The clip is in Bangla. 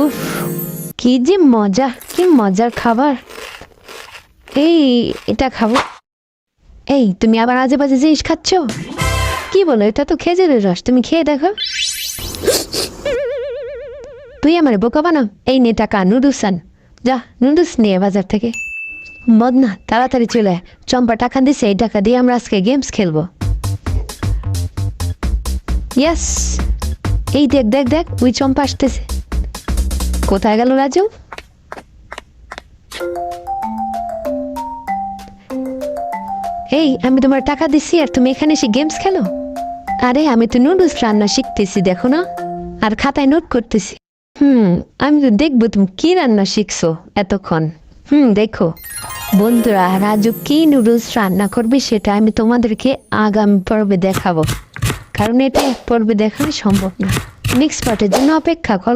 উফ, কি যে মজা, কি মজার খাবার। এই এটা খাবো। এই তুমি আবার আজে বাজে জিনিস খাচ্ছ? কি বলো, এটা তো খেজুরের রস, তুমি খেয়ে দেখো। তুই আমার বোকা বানাও। এই নে টাকা, নুডলস আন। যা নুডলস নিয়ে বাজার থেকে। মদনা তাড়াতাড়ি চলে আয়। চম্পা টাকা দিছে, এই টাকা দিয়ে আমরা আজকে গেমস খেলবো। ইয়েস, এই দেখ দেখ দেখ, ওই চম্পা আসতেছে। কোথায় গেল রাজু? এই আমি তোমার টাকা দিছি আর তুমি এখানে এসে গেমস খেলো? আরে আমি তো নুডলস রান্না শিখতেছি, দেখো না, আর খাতায় নোট করতেছি। আমি তো দেখবো তুমি কি রান্না শিখছো এতক্ষণ। দেখো বন্ধুরা, রাজু কি নুডলস রান্না করবে সেটা আমি তোমাদেরকে আগামী পর্বে দেখাবো, কারণ এটা এক পর্বে দেখানো সম্ভব না। নেক্সট পার্টের জন্য অপেক্ষা করো।